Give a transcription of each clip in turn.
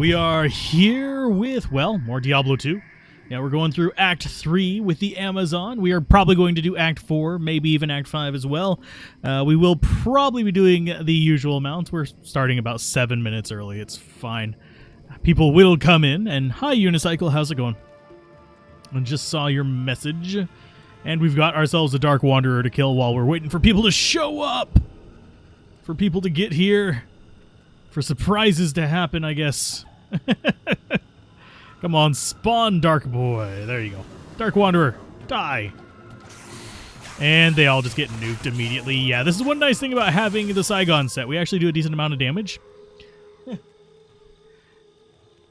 We are here with, well, more Diablo 2. Yeah, we're going through Act 3 with the Amazon. We are probably going to do Act 4, maybe even Act 5 as well. We will probably be doing the usual amount. We're starting about 7 minutes early. It's fine. People will come in. And hi, Unicycle. How's it going? I just saw your message. And we've got ourselves a Dark Wanderer to kill while we're waiting for people to show up. For people to get here. For surprises to happen, I guess. Come on, spawn, Dark Boy. There you go. Dark Wanderer, die. And they all just get nuked immediately. Yeah, this is one nice thing about having the Saigon set. We actually do a decent amount of damage.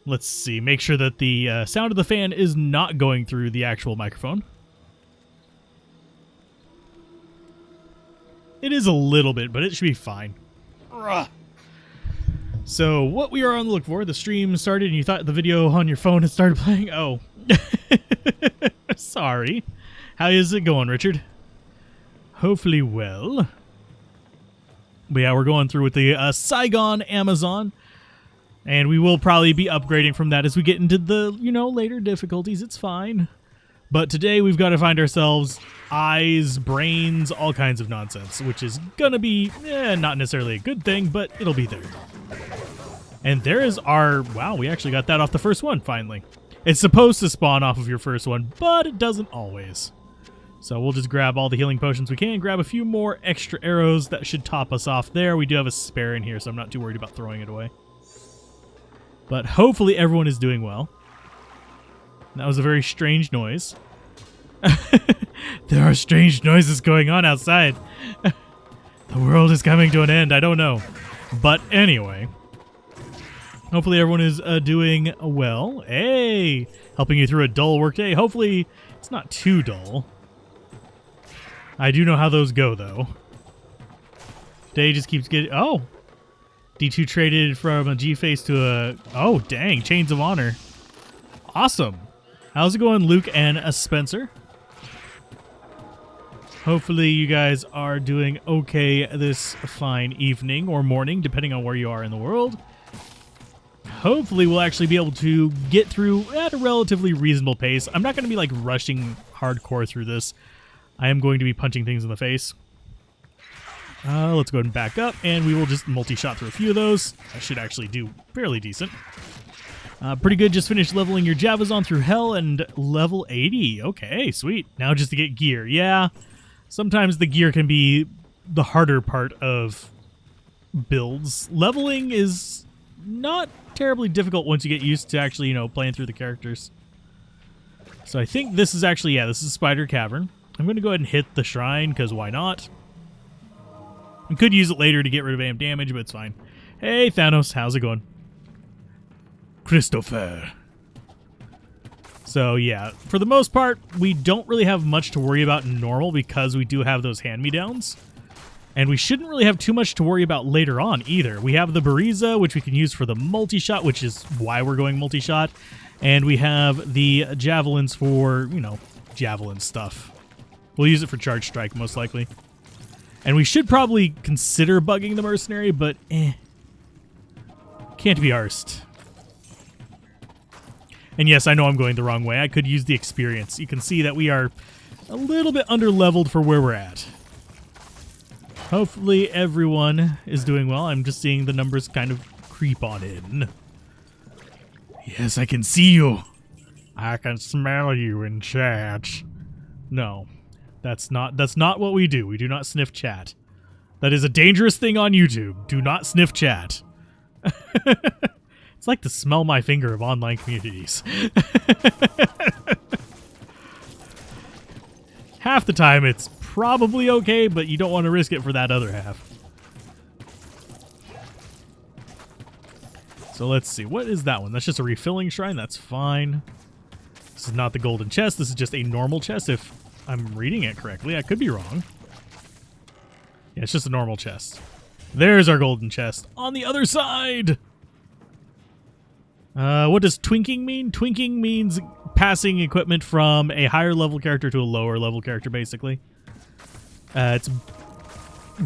Let's see. Make sure that the sound of the fan is not going through the actual microphone. It is a little bit, but it should be fine. Ugh. So, what we are on the look for, the stream started and you thought the video on your phone had started playing? Oh. Sorry. How is it going, Richard? Hopefully well. But yeah, we're going through with the Saigon Amazon. And we will probably be upgrading from that as we get into the, later difficulties. It's fine. But today we've got to find ourselves eyes, brains, all kinds of nonsense, which is going to be not necessarily a good thing, but it'll be there. And there is our... Wow, we actually got that off the first one, finally. It's supposed to spawn off of your first one, but it doesn't always. So we'll just grab all the healing potions we can, grab a few more extra arrows that should top us off there. We do have a spare in here, so I'm not too worried about throwing it away. But hopefully everyone is doing well. That was a very strange noise. There are strange noises going on outside. The world is coming to an end. I don't know. But anyway. Hopefully everyone is doing well. Hey! Helping you through a dull workday. Hopefully it's not too dull. I do know how those go, though. Day just keeps getting... Oh! D2 traded from a G-Face to a... Oh, dang. Chains of Honor. Awesome. How's it going, Luke and Spencer? Hopefully you guys are doing okay this fine evening or morning, depending on where you are in the world. Hopefully we'll actually be able to get through at a relatively reasonable pace. I'm not going to be like rushing hardcore through this. I am going to be punching things in the face. Let's go ahead and back up, and we will just multi-shot through a few of those. That should actually do fairly decent. Pretty good. Just finished leveling your Javazon through hell and level 80. Okay, sweet. Now just to get gear. Yeah, sometimes the gear can be the harder part of builds. Leveling is not terribly difficult once you get used to actually, playing through the characters. So I think this is actually, this is Spider Cavern. I'm going to go ahead and hit the shrine, because why not? I could use it later to get rid of amp damage, but it's fine. Hey, Thanos, how's it going? Christopher. So yeah, for the most part, we don't really have much to worry about in normal because we do have those hand-me-downs. And we shouldn't really have too much to worry about later on either. We have the Bariza, which we can use for the multi-shot, which is why we're going multi-shot. And we have the javelins for, javelin stuff. We'll use it for charge strike, most likely. And we should probably consider bugging the mercenary, but can't be arsed. And yes, I know I'm going the wrong way. I could use the experience. You can see that we are a little bit under-leveled for where we're at. Hopefully everyone is doing well. I'm just seeing the numbers kind of creep on in. Yes, I can see you. I can smell you in chat. No, that's not what we do. We do not sniff chat. That is a dangerous thing on YouTube. Do not sniff chat. It's like the smell my finger of online communities. Half the time it's probably okay, but you don't want to risk it for that other half. So let's see. What is that one? That's just a refilling shrine. That's fine. This is not the golden chest. This is just a normal chest if I'm reading it correctly. I could be wrong. Yeah, it's just a normal chest. There's our golden chest. On the other side! What does twinking mean? Twinking means passing equipment from a higher level character to a lower level character, basically.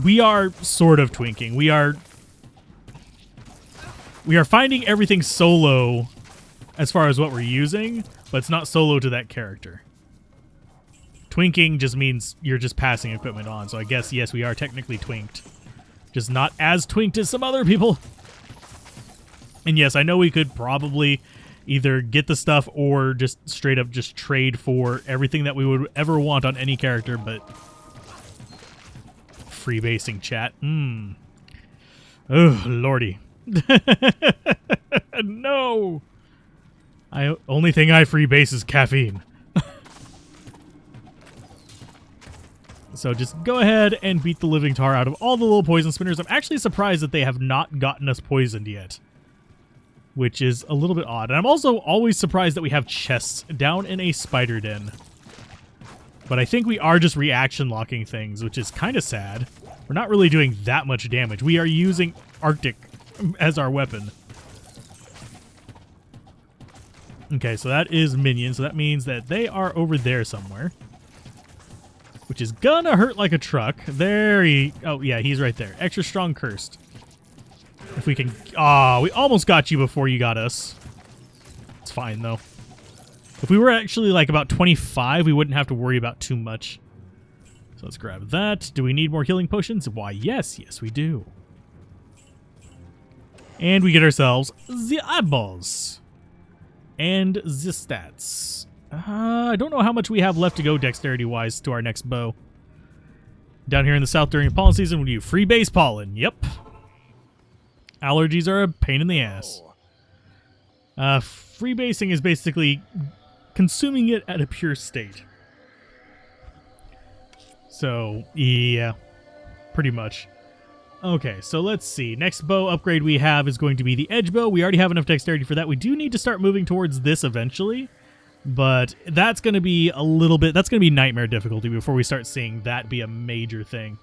We are sort of twinking. We are We are finding everything solo as far as what we're using, but it's not solo to that character. Twinking just means you're just passing equipment on, so I guess, yes, we are technically twinked. Just not as twinked as some other people. And yes, I know we could probably either get the stuff or just straight up just trade for everything that we would ever want on any character, but freebasing chat. Oh, lordy. No. Only thing I freebase is caffeine. So just go ahead and beat the living tar out of all the little poison spinners. I'm actually surprised that they have not gotten us poisoned yet, which is a little bit odd. And I'm also always surprised that we have chests down in a spider den. But I think we are just reaction locking things, which is kind of sad. We're not really doing that much damage. We are using Arctic as our weapon. Okay, so that is minions. So that means that they are over there somewhere, which is gonna hurt like a truck. There he... Oh, yeah, he's right there. Extra strong cursed. If we can... Ah, we almost got you before you got us. It's fine, though. If we were actually, like, about 25, we wouldn't have to worry about too much. So let's grab that. Do we need more healing potions? Why, yes. Yes, we do. And we get ourselves the eyeballs. And the stats. I don't know how much we have left to go dexterity-wise to our next bow. Down here in the south during pollen season, we do freebase pollen. Yep. Allergies are a pain in the ass. Freebasing is basically consuming it at a pure state. So, yeah. Pretty much. Okay, so let's see. Next bow upgrade we have is going to be the edge bow. We already have enough dexterity for that. We do need to start moving towards this eventually. But that's going to be a little bit... That's going to be nightmare difficulty before we start seeing that be a major thing.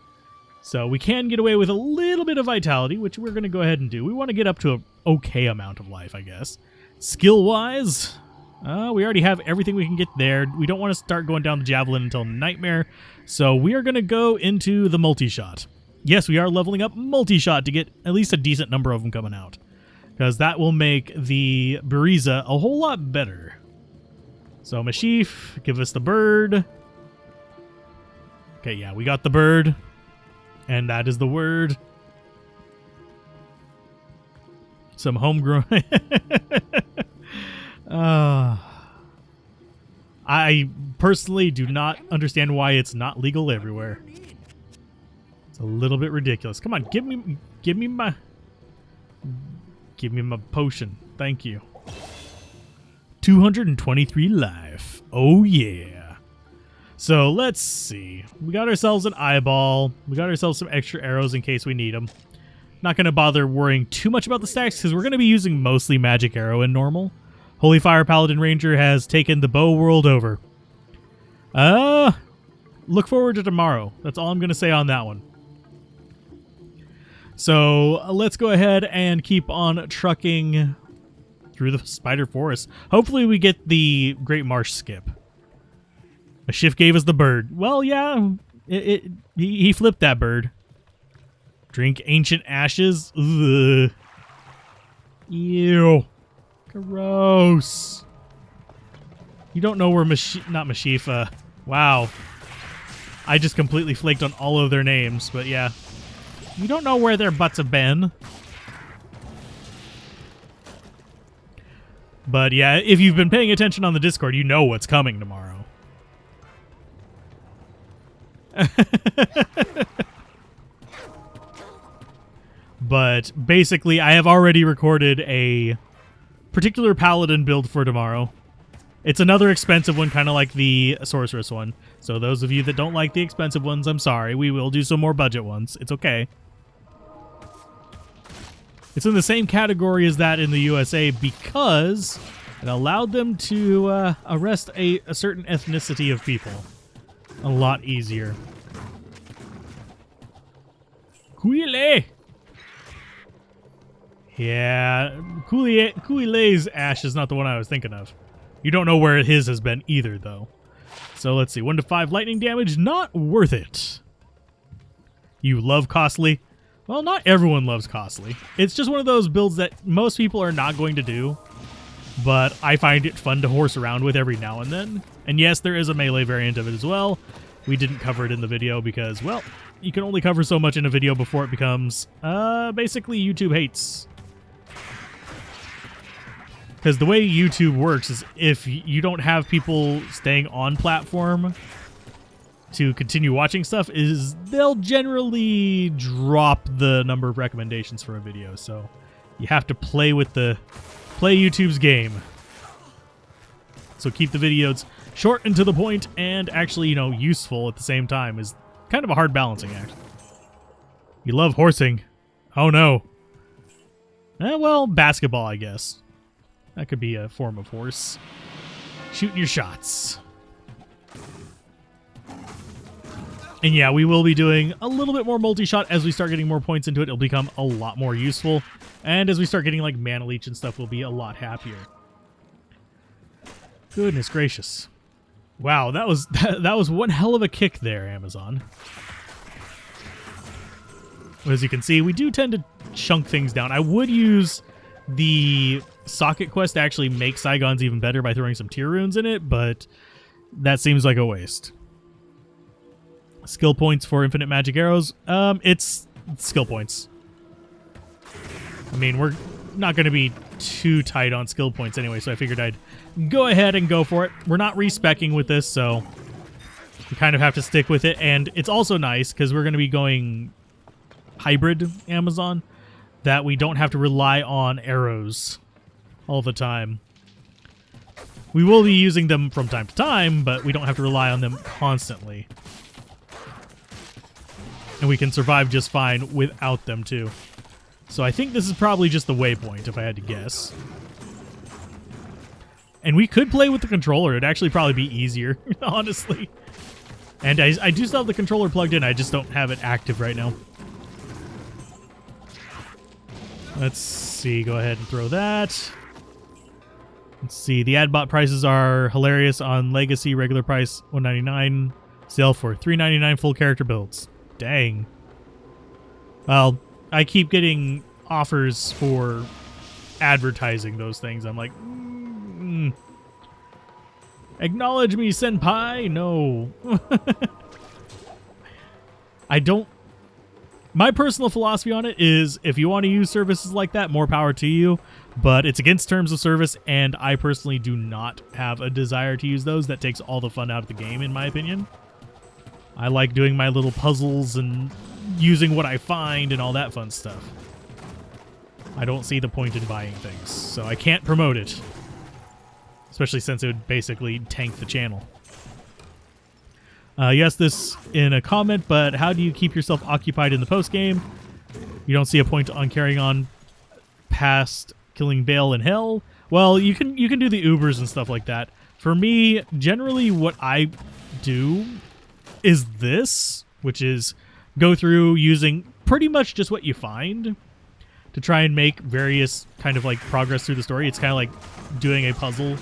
So we can get away with a little bit of vitality, which we're going to go ahead and do. We want to get up to an okay amount of life, I guess. Skill-wise, we already have everything we can get there. We don't want to start going down the javelin until nightmare. So we are going to go into the multi-shot. Yes, we are leveling up multi-shot to get at least a decent number of them coming out, because that will make the Bariza a whole lot better. So Mashif, give us the bird. Okay, yeah, we got the bird. And that is the word. Some homegrown... I personally do not understand why it's not legal everywhere. It's a little bit ridiculous. Come on, give me my potion. Thank you. 223 life. Oh yeah. So let's see. We got ourselves an eyeball. We got ourselves some extra arrows in case we need them. Not going to bother worrying too much about the stacks because we're going to be using mostly magic arrow in normal. Holy Fire Paladin Ranger has taken the bow world over. Look forward to tomorrow. That's all I'm going to say on that one. So let's go ahead and keep on trucking through the spider forest. Hopefully we get the Great Marsh skip. A shift gave us the bird. Well, yeah, he flipped that bird. Drink ancient ashes. Ugh. Ew. Gross. You don't know where not Mashifa. Wow. I just completely flaked on all of their names, but yeah. You don't know where their butts have been. But yeah, if you've been paying attention on the Discord, you know what's coming tomorrow. But basically, I have already recorded a particular paladin build for tomorrow. It's another expensive one, kind of like the sorceress one. So those of you that don't like the expensive ones, I'm sorry. We will do some more budget ones. It's okay. It's in the same category as that in the USA because it allowed them to arrest a certain ethnicity of people a lot easier. Kuile! Yeah, Kuile's ash is not the one I was thinking of. You don't know where his has been either, though. So let's see. 1 to 5 lightning damage. Not worth it. You love costly. Well, not everyone loves costly. It's just one of those builds that most people are not going to do, but I find it fun to horse around with every now and then. And yes, there is a melee variant of it as well. We didn't cover it in the video because, well, you can only cover so much in a video before it becomes, basically YouTube hates. Because the way YouTube works is if you don't have people staying on platform to continue watching stuff, is they'll generally drop the number of recommendations for a video. So you have to play YouTube's game. So keep the videos short and to the point and actually, useful at the same time is kind of a hard balancing act. You love horsing. Oh no. Well, basketball, I guess. That could be a form of horse. Shooting your shots. And yeah, we will be doing a little bit more multi-shot as we start getting more points into it. It'll become a lot more useful. And as we start getting like mana leech and stuff, we'll be a lot happier. Goodness gracious. Wow, that was one hell of a kick there, Amazon. As you can see, we do tend to chunk things down. I would use the socket quest to actually make Saigons even better by throwing some tier runes in it, but that seems like a waste. Skill points for infinite magic arrows. It's skill points. I mean, we're not going to be too tight on skill points anyway, so I figured I'd go ahead and go for it. We're not respecking with this, so we kind of have to stick with it. And it's also nice because we're going to be going hybrid Amazon, that we don't have to rely on arrows all the time. We will be using them from time to time, but we don't have to rely on them constantly. And we can survive just fine without them, too. So I think this is probably just the waypoint, if I had to guess. And we could play with the controller. It'd actually probably be easier, honestly. And I do still have the controller plugged in. I just don't have it active right now. Let's see. Go ahead and throw that. Let's see. The ad bot prices are hilarious on Legacy. Regular price $199. Sale for $399 full character builds. Dang. Well, I keep getting offers for advertising those things. I'm like, acknowledge me, senpai. No. I don't. My personal philosophy on it is if you want to use services like that, more power to you. But it's against terms of service, and I personally do not have a desire to use those. That takes all the fun out of the game, in my opinion. I like doing my little puzzles and using what I find and all that fun stuff. I don't see the point in buying things, so I can't promote it. Especially since it would basically tank the channel. Yes, this in a comment, but how do you keep yourself occupied in the post-game? You don't see a point on carrying on past killing Bale in Hell? Well, you can do the Ubers and stuff like that. For me, generally what I do is this, which is go through using pretty much just what you find to try and make various kind of like progress through the story. It's kind of like doing a puzzle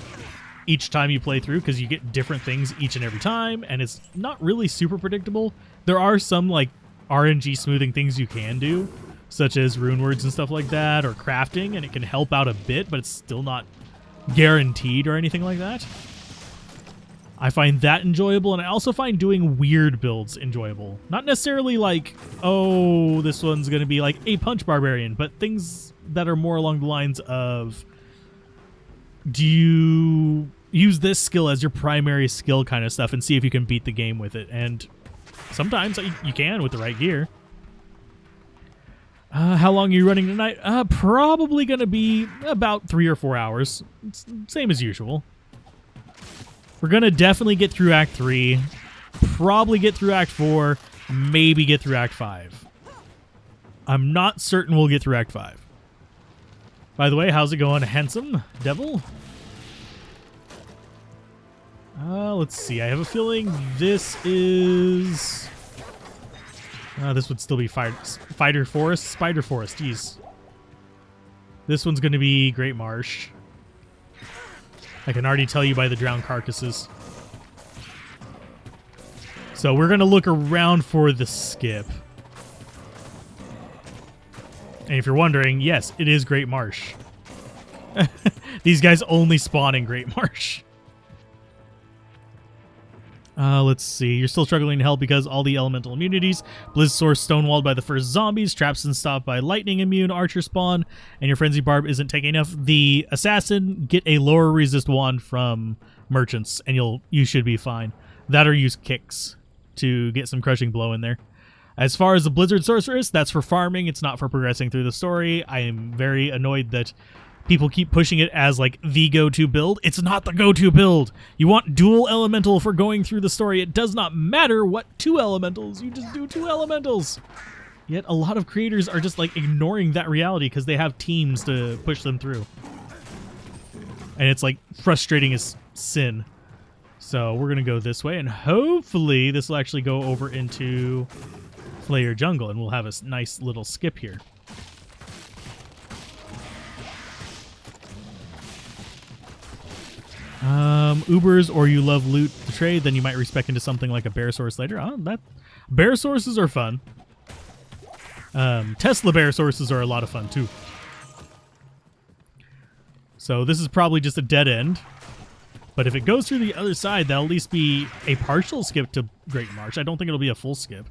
each time you play through because you get different things each and every time, and it's not really super predictable. There are some like RNG smoothing things you can do, such as rune words and stuff like that, or crafting, and it can help out a bit, but it's still not guaranteed or anything like that. I find that enjoyable, and I also find doing weird builds enjoyable. Not necessarily like, oh, this one's going to be like a punch barbarian, but things that are more along the lines of, do you use this skill as your primary skill kind of stuff and see if you can beat the game with it. And sometimes you can with the right gear. How long are you running tonight? Probably going to be about 3 or 4 hours. It's same as usual. We're going to definitely get through Act 3, probably get through Act 4, maybe get through Act 5. I'm not certain we'll get through Act 5. By the way, how's it going, handsome devil? Let's see. I have a feeling this is... this would still be Spider Forest. Jeez. This one's going to be Great Marsh. I can already tell you by the drowned carcasses. So we're going to look around for the skip. And if you're wondering, yes, it is Great Marsh. These guys only spawn in Great Marsh. Let's see. You're still struggling to help because all the elemental immunities. Blizz Source stonewalled by the first zombies. Traps and stopped by lightning immune. Archer spawn. And your Frenzy Barb isn't taking enough. The Assassin, get a lower resist wand from merchants and you should be fine. That or use kicks to get some crushing blow in there. As far as the Blizzard Sorceress, that's for farming. It's not for progressing through the story. I am very annoyed that people keep pushing it as like the go-to build. It's not the go-to build. You want dual elemental for going through the story. It does not matter what 2 elementals. You just do 2 elementals. Yet a lot of creators are just like ignoring that reality because they have teams to push them through. And it's like frustrating as sin. So we're going to go this way, and hopefully this will actually go over into Flayer Jungle, and we'll have a nice little skip here. Ubers, or you love loot to trade, then you might respec into something like a bear source later. Bear sources are fun. Tesla bear sources are a lot of fun too. So this is probably just a dead end. But if it goes through the other side, that'll at least be a partial skip to Great Marsh. I don't think it'll be a full skip.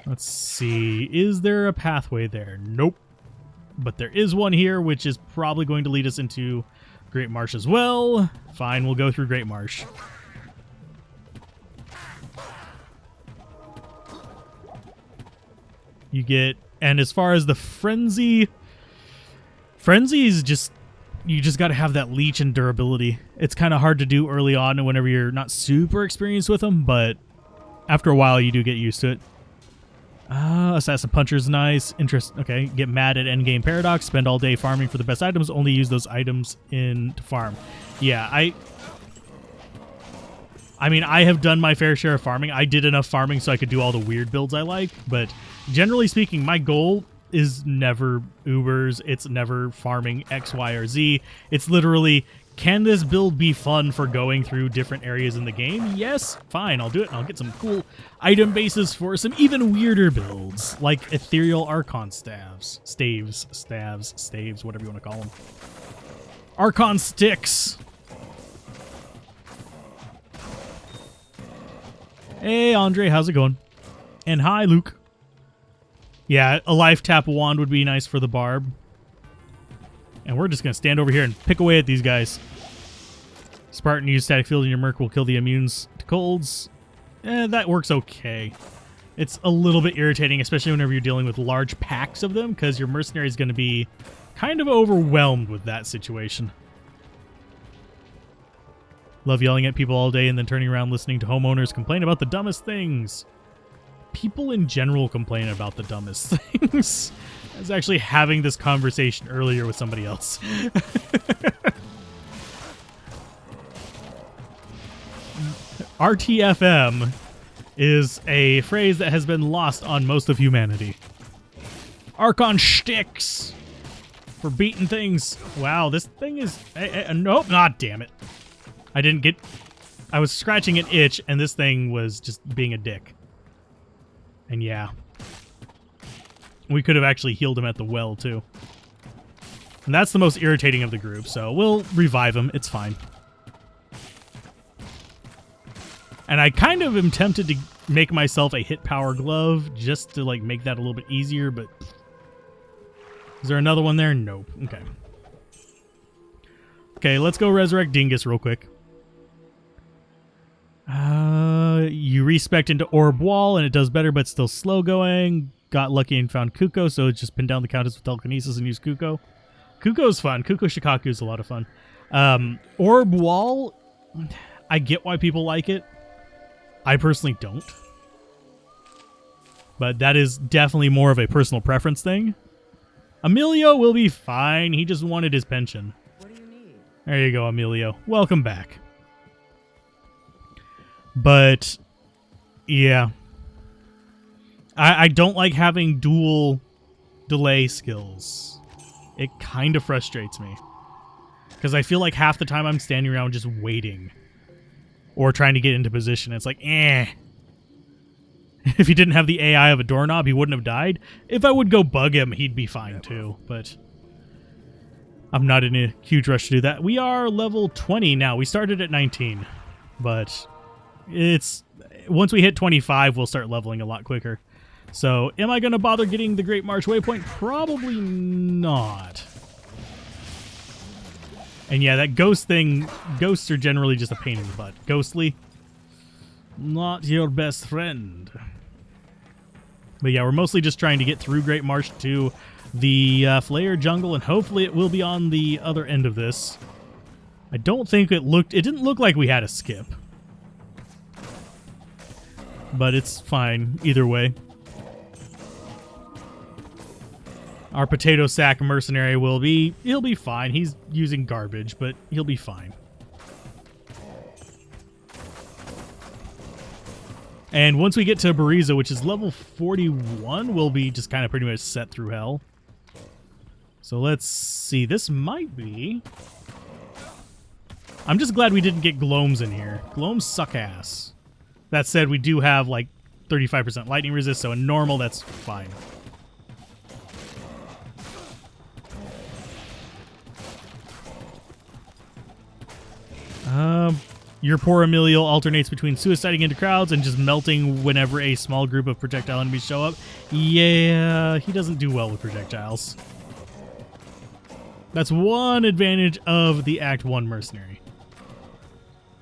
Let's see. Is there a pathway there? Nope. But there is one here, which is probably going to lead us into Great Marsh as well. Fine, we'll go through Great Marsh. You get... And as far as the Frenzy is just... You just got to have that leech and durability. It's kind of hard to do early on and whenever you're not super experienced with them, but after a while you do get used to it. Assassin Puncher's nice. Okay, get mad at endgame paradox. Spend all day farming for the best items. Only use those items to farm. Yeah, I mean, I have done my fair share of farming. I did enough farming so I could do all the weird builds I like, but generally speaking, my goal is never Ubers. It's never farming X, Y, or Z. It's literally, can this build be fun for going through different areas in the game? Yes, fine, I'll do it, and I'll get some cool item bases for some even weirder builds, like Ethereal Archon Staves, whatever you want to call them. Archon Sticks! Hey, Andre, how's it going? And hi, Luke. Yeah, a life tap wand would be nice for the barb. And we're just going to stand over here and pick away at these guys. Spartan, use static field in your merc will kill the immunes to colds. That works okay. It's a little bit irritating, especially whenever you're dealing with large packs of them, because your mercenary is going to be kind of overwhelmed with that situation. Love yelling at people all day and then turning around listening to homeowners complain about the dumbest things. People in general complain about the dumbest things. I was actually having this conversation earlier with somebody else. RTFM is a phrase that has been lost on most of humanity. Archon Sticks for beating things. Wow, this thing is... nope, not damn it. I was scratching an itch, and this thing was just being a dick. And yeah. We could have actually healed him at the well, too. And that's the most irritating of the group, so we'll revive him. It's fine. And I kind of am tempted to make myself a hit power glove just to like make that a little bit easier, but... Is there another one there? Nope. Okay. Okay, let's go resurrect Dingus real quick. You respect into Orb Wall, and it does better, but still slow going. Got lucky and found Kuko, so it's just pin down the counters with telekinesis and use Kuko. Kuko's fun. Kuko Shikaku is a lot of fun. Orb Wall, I get why people like it. I personally don't. But that is definitely more of a personal preference thing. Emilio will be fine. He just wanted his pension. What do you need? There you go, Emilio. Welcome back. But, yeah. I don't like having dual delay skills. It kind of frustrates me. Because I feel like half the time I'm standing around just waiting. Or trying to get into position. It's like, eh. If he didn't have the AI of a doorknob, he wouldn't have died. If I would go bug him, he'd be fine too, but I'm not in a huge rush to do that. We are level 20 now. We started at 19, but once we hit 25, we'll start leveling a lot quicker. So, am I going to bother getting the Great March waypoint? Probably not. And yeah, that ghost thing, ghosts are generally just a pain in the butt. Ghostly, not your best friend. But yeah, we're mostly just trying to get through Great March to the Flayer Jungle, and hopefully it will be on the other end of this. I don't think it didn't look like we had a skip. But it's fine either way. Our potato sack mercenary he'll be fine. He's using garbage, but he'll be fine. And once we get to Bariza, which is level 41, we'll be just kind of pretty much set through hell. So let's see. This might be... I'm just glad we didn't get Gloams in here. Gloams suck ass. That said, we do have like 35% lightning resist, so in normal, that's fine. Your poor Emilio alternates between suiciding into crowds and just melting whenever a small group of projectile enemies show up. Yeah, he doesn't do well with projectiles. That's one advantage of the Act 1 mercenary.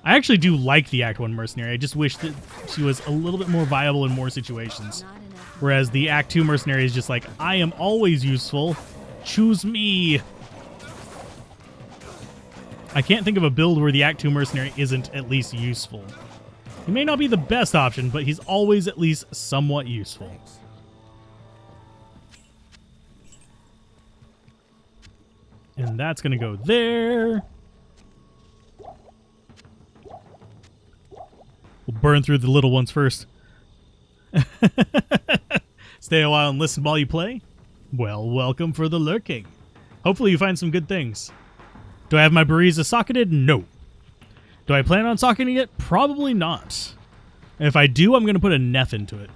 I actually do like the Act 1 mercenary. I just wish that she was a little bit more viable in more situations. Whereas the Act 2 mercenary is just like, I am always useful. Choose me. I can't think of a build where the Act 2 mercenary isn't at least useful. He may not be the best option, but he's always at least somewhat useful. And that's going to go there. We'll burn through the little ones first. Stay a while and listen while you play? Well, welcome for the lurking. Hopefully you find some good things. Do I have my Bariza socketed? No. Do I plan on socketing it? Probably not. And if I do, I'm going to put a Neth into it.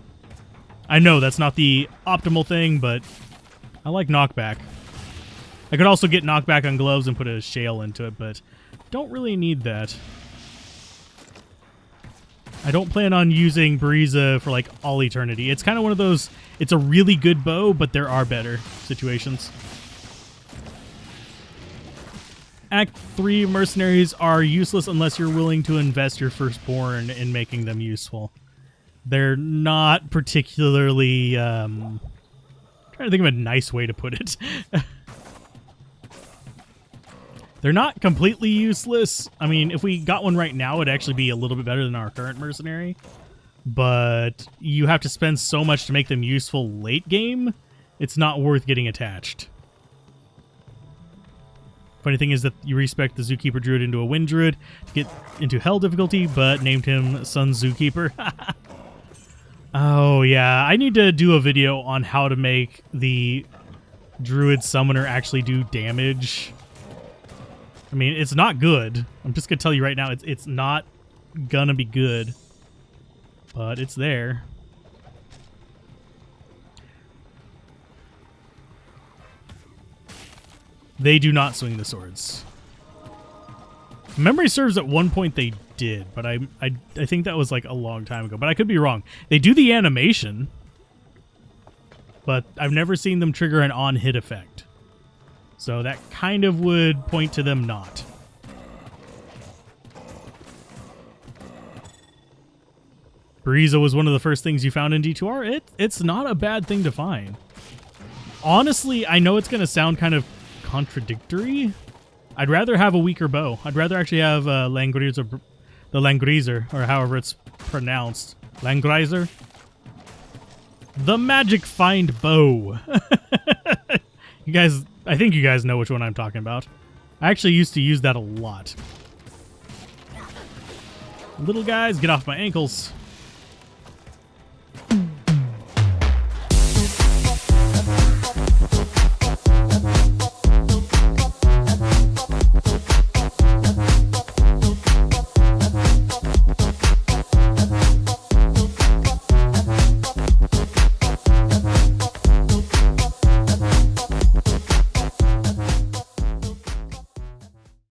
I know that's not the optimal thing, but I like knockback. I could also get knockback on gloves and put a shale into it, but don't really need that. I don't plan on using Bariza for like all eternity. It's kind of one of those, it's a really good bow, but there are better situations. Act 3 mercenaries are useless unless you're willing to invest your firstborn in making them useful. They're not particularly... trying to think of a nice way to put it. They're not completely useless. I mean, if we got one right now, it'd actually be a little bit better than our current mercenary. But you have to spend so much to make them useful late game, it's not worth getting attached. Funny thing is that you respec the Zookeeper Druid into a Wind Druid to get into Hell difficulty, but named him Sun Zookeeper. Oh, yeah. I need to do a video on how to make the Druid Summoner actually do damage. I mean, it's not good. I'm just going to tell you right now, it's not gonna be good. But it's there. They do not swing the swords. Memory serves at one point they did, but I think that was like a long time ago. But I could be wrong. They do the animation, but I've never seen them trigger an on-hit effect. So that kind of would point to them not. Bariza was one of the first things you found in D2R. It's not a bad thing to find. Honestly, I know it's going to sound kind of contradictory. I'd rather have a weaker bow. I'd rather actually have Langrizer, the Langrizer, or however it's pronounced. Langrizer? The Magic Find Bow. You guys, I think you guys know which one I'm talking about. I actually used to use that a lot. Little guys, get off my ankles.